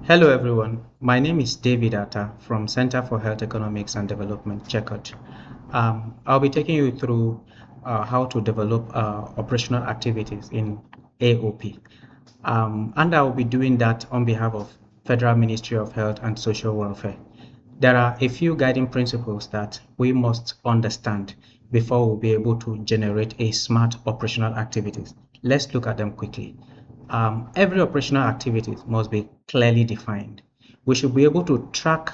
Hello everyone, my name is David Atta from Center for Health Economics and Development, CHECOD. I'll be taking you through how to develop operational activities in AOP. And I'll be doing that on behalf of Federal Ministry of Health and Social Welfare. There are a few guiding principles that we must understand before we'll be able to generate a smart operational activities. Let's look at them quickly. Every operational activity must be clearly defined. We should be able to track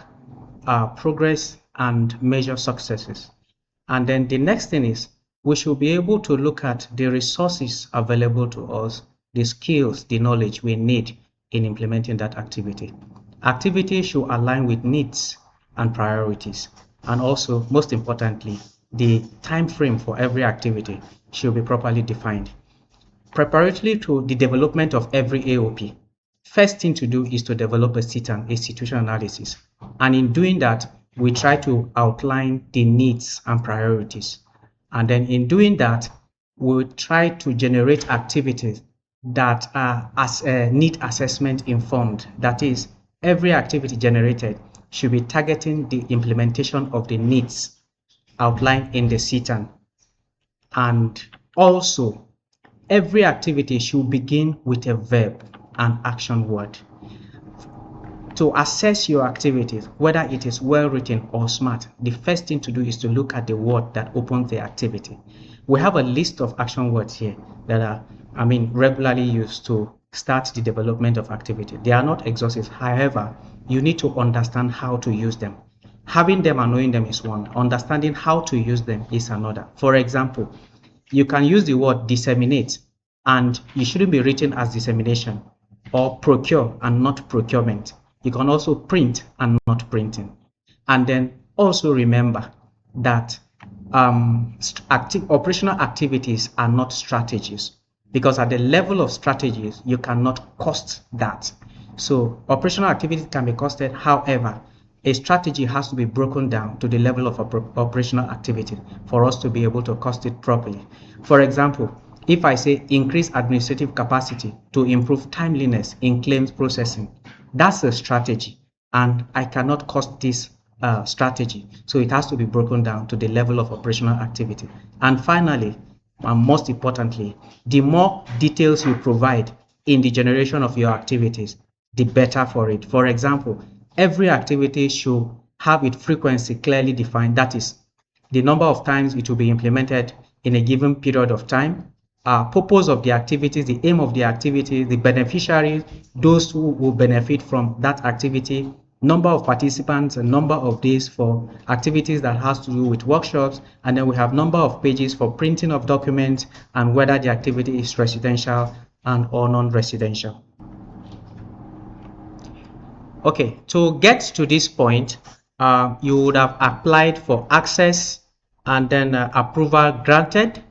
progress and measure successes. And then the next thing is we should be able to look at the resources available to us, the skills, the knowledge we need in implementing that activity. Activity should align with needs and priorities. And also, most importantly, the time frame for every activity should be properly defined. Preparatory to the development of every AOP, first thing to do is to develop a SITAN, a situation analysis. And in doing that, we try to outline the needs and priorities. And then in doing that, we try to generate activities that are need assessment informed. That is, every activity generated should be targeting the implementation of the needs outlined in the SITAN. And also, every activity should begin with a verb and action word. To assess your activities, whether it is well written or smart, the first thing to do is to look at the word that opens the activity. We have a list of action words here that are, regularly used to start the development of activity. They are not exhaustive. However, you need to understand how to use them. Having them and knowing them is one. Understanding how to use them is another. For example, you can use the word disseminate, and you shouldn't be written as dissemination, or procure and not procurement. You can also print and not printing. And then also remember that operational activities are not strategies, because at the level of strategies, you cannot cost that. So operational activities can be costed. However, a strategy has to be broken down to the level of operational activity for us to be able to cost it properly. For example, if I say increase administrative capacity to improve timeliness in claims processing, that's a strategy, and I cannot cost this strategy. So it has to be broken down to the level of operational activity. And finally, and most importantly, the more details you provide in the generation of your activities, the better for it. For example, every activity should have its frequency clearly defined. That is, the number of times it will be implemented in a given period of time, purpose of the activities, the aim of the activity, the beneficiaries, those who will benefit from that activity, number of participants, and number of days for activities that has to do with workshops, and then we have number of pages for printing of documents, and whether the activity is residential and or non-residential. Okay, to get to this point, you would have applied for access, and then approval granted,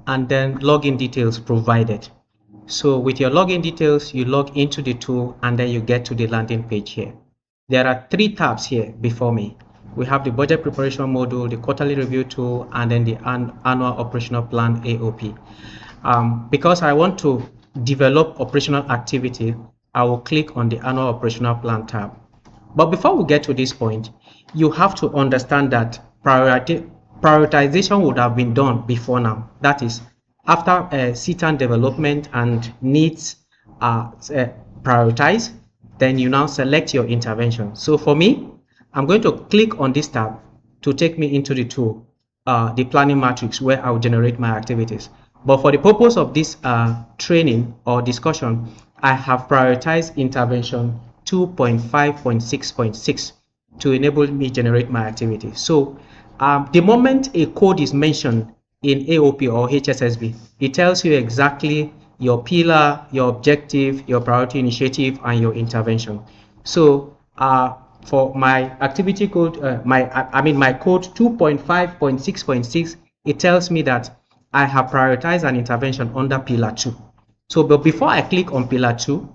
and then login details provided. So with your login details, you log into the tool, and then you get to the landing page here. There are three tabs here before me. We have the budget preparation module, the quarterly review tool, and then the annual operational plan AOP. Because I want to develop operational activity, I will click on the annual operational plan tab. But before we get to this point, you have to understand that prioritization would have been done before now. That is, after CTAN development and needs are prioritized, then you now select your intervention. So for me, I'm going to click on this tab to take me into the tool, the planning matrix, where I will generate my activities. But for the purpose of this training or discussion, I have prioritized intervention 2.5.6.6 to enable me generate my activity. So the moment a code is mentioned in AOP or HSSB, it tells you exactly your pillar, your objective, your priority initiative, and your intervention. So for my activity code, my code 2.5.6.6, it tells me that I have prioritized an intervention under pillar 2. So, but before I click on pillar 2,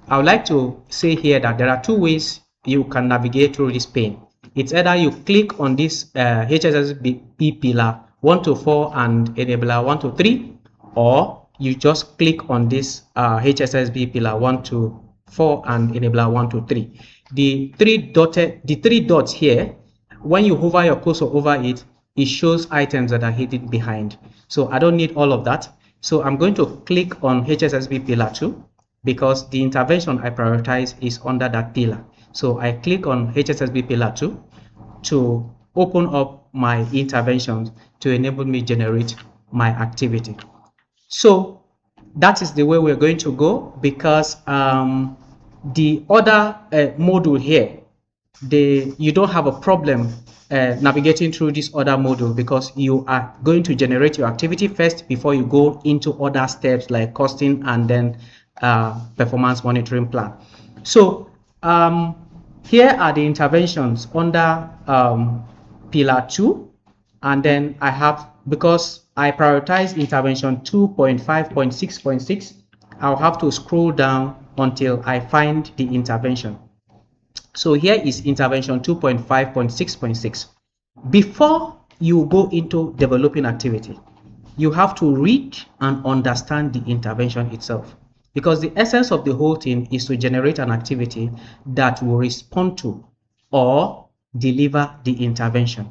I would like to say here that there are two ways you can navigate through this pane. It's either you click on this HSSB pillar 1 to 4 and enabler 1 to 3, or you just click on this HSSB pillar 1 to 4 and enabler 1 to 3. The three dots here, when you hover your cursor over it, it shows items that are hidden behind. So I don't need all of that. So I'm going to click on HSSB pillar 2 because the intervention I prioritize is under that pillar. So I click on HSSB pillar 2 to open up my interventions to enable me generate my activity. So that is the way we're going to go, because the other module here, you don't have a problem navigating through this other module, because you are going to generate your activity first before you go into other steps like costing and then performance monitoring plan. So here are the interventions under pillar 2, and then I have, because I prioritize intervention 2.5.6.6, I'll have to scroll down until I find the intervention. So here is intervention 2.5.6.6. Before you go into developing activity, you have to read and understand the intervention itself, because the essence of the whole thing is to generate an activity that will respond to or deliver the intervention.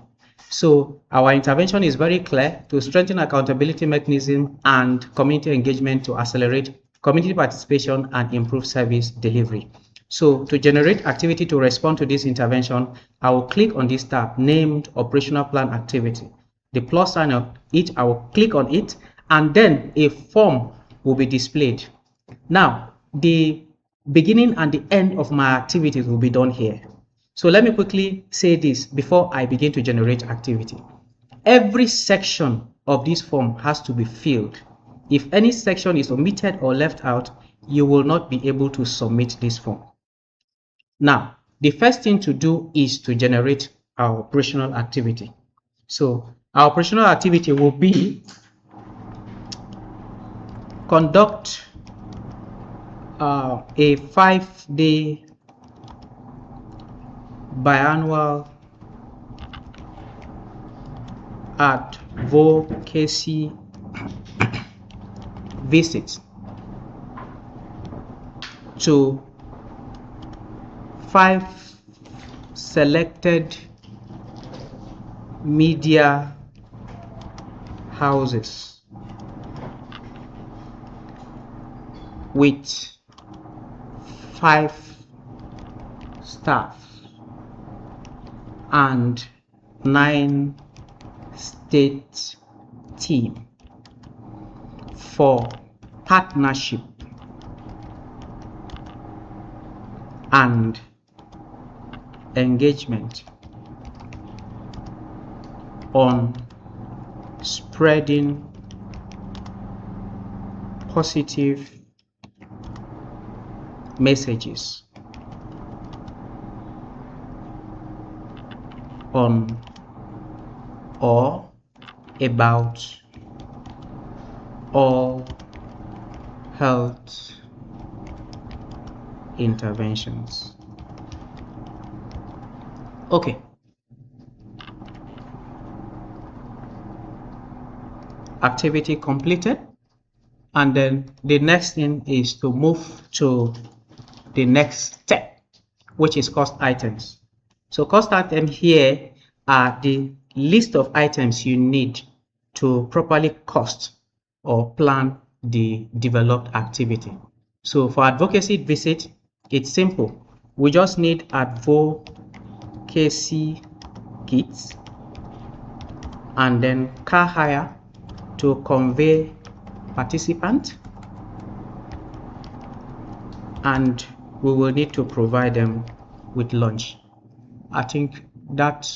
So our intervention is very clear: to strengthen accountability mechanism and community engagement to accelerate community participation and improve service delivery. So to generate activity to respond to this intervention, I will click on this tab named Operational Plan Activity. The plus sign of it, I will click on it, and then a form will be displayed. Now, the beginning and the end of my activities will be done here. So let me quickly say this before I begin to generate activity. Every section of this form has to be filled. If any section is omitted or left out, you will not be able to submit this form. Now, the first thing to do is to generate our operational activity. So our operational activity will be conduct a 5-day biannual advocacy visit to 5 selected media houses with 5 staff and 9 state team for partnership and engagement on spreading positive messages on or about all health interventions. Okay. Activity completed, and then the next thing is to move to the next step, which is cost items. So cost items here are the list of items you need to properly cost or plan the developed activity. So for advocacy visit, it's simple. We just need advocacy kits and then car hire to convey participant, and we will need to provide them with lunch. I think that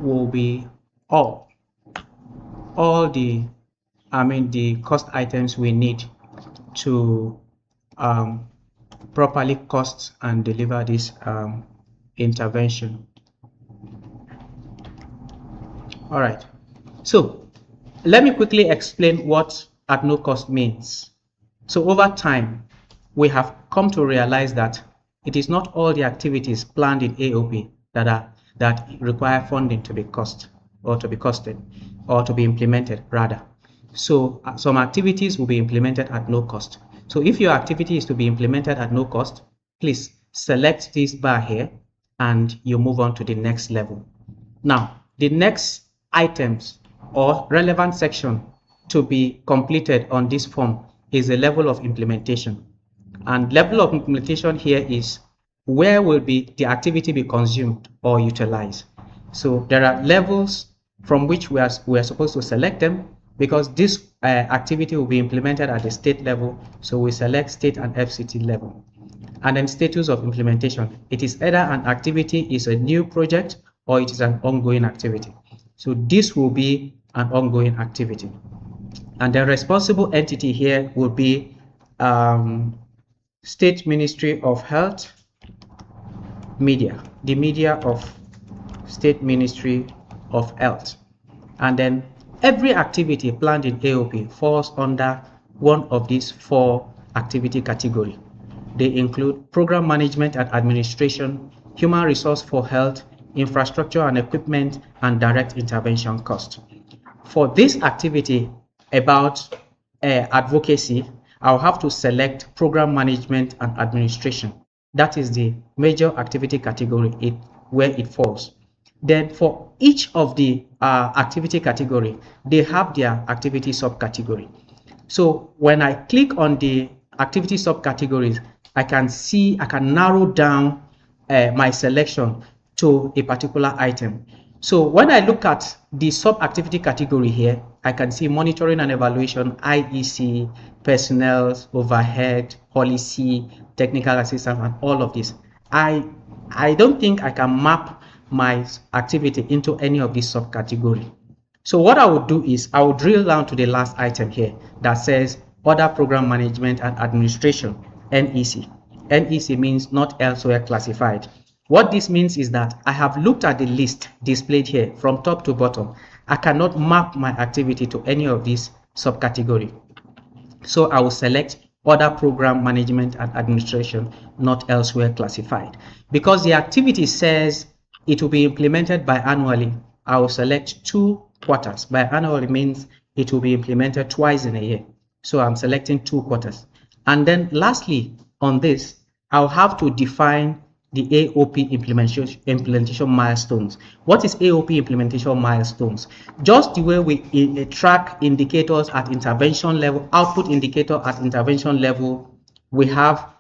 will be all the cost items we need to properly cost and deliver this intervention. All right, so let me quickly explain what at no cost means. So over time, we have come to realize that it is not all the activities planned in AOP that require funding to be costed or to be implemented rather. So some activities will be implemented at no cost. So if your activity is to be implemented at no cost, please select this bar here and you move on to the next level. Now, the next items or relevant section to be completed on this form is the level of implementation. And level of implementation here is where will be the activity be consumed or utilized. So there are levels from which we are supposed to select them, because this activity will be implemented at the state level. So we select state and FCT level. And then status of implementation. It is either an activity is a new project or it is an ongoing activity. So this will be an ongoing activity. And the responsible entity here will be State Ministry of Health, media, the media of State Ministry of Health. And then every activity planned in AOP falls under one of these four activity categories. They include program management and administration, human resource for health, infrastructure and equipment, and direct intervention cost. For this activity about advocacy, I'll have to select program management and administration. That is the major activity category where it falls. Then for each of the activity category, they have their activity subcategory. So when I click on the activity subcategories, I can narrow down my selection to a particular item. So when I look at the sub-activity category here, I can see monitoring and evaluation, IEC, personnel, overhead, policy, technical assistance, and all of this. I don't think I can map my activity into any of these subcategories. So what I would do is I will drill down to the last item here that says other program management and administration, NEC. NEC means not elsewhere classified. What this means is that I have looked at the list displayed here from top to bottom. I cannot map my activity to any of these subcategories. So I will select other program management and administration, not elsewhere classified. Because the activity says it will be implemented biannually, I will select 2 quarters. Biannually means it will be implemented twice in a year. So I'm selecting 2 quarters. And then lastly, on this, I'll have to define the AOP implementation milestones. What is AOP implementation milestones? Just the way we track indicators at intervention level, output indicator at intervention level, we have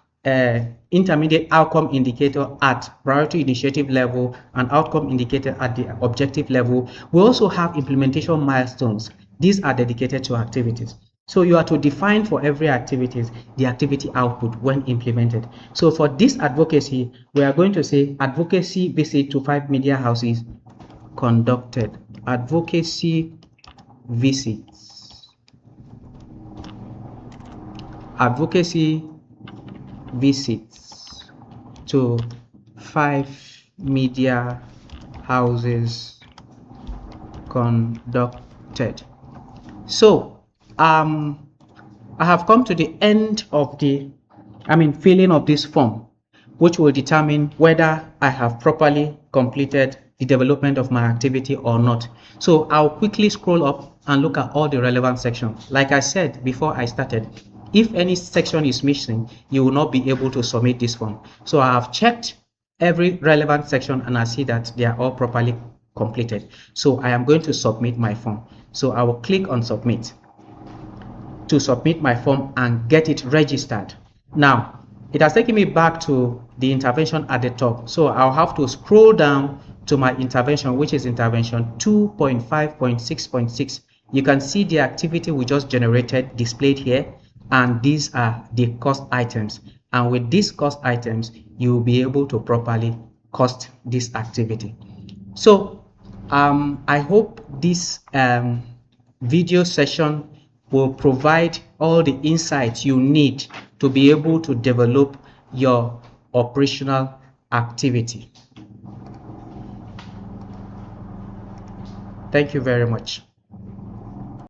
intermediate outcome indicator at priority initiative level and outcome indicator at the objective level. We also have implementation milestones. These are dedicated to activities. So you are to define for every activities the activity output when implemented. So for this advocacy, we are going to say advocacy visit to 5 media houses conducted. Advocacy visits. Advocacy visits to 5 media houses conducted. So I have come to the end of the filling of this form, which will determine whether I have properly completed the development of my activity or not. So I'll quickly scroll up and look at all the relevant sections. Like I said before I started, if any section is missing, you will not be able to submit this form. So I have checked every relevant section and I see that they are all properly completed. So I am going to submit my form. So I will click on submit to submit my form and get it registered. Now, it has taken me back to the intervention at the top. So I'll have to scroll down to my intervention, which is intervention 2.5.6.6. You can see the activity we just generated displayed here, and these are the cost items. And with these cost items, you will be able to properly cost this activity. So I hope this video session will provide all the insights you need to be able to develop your operational activity. Thank you very much.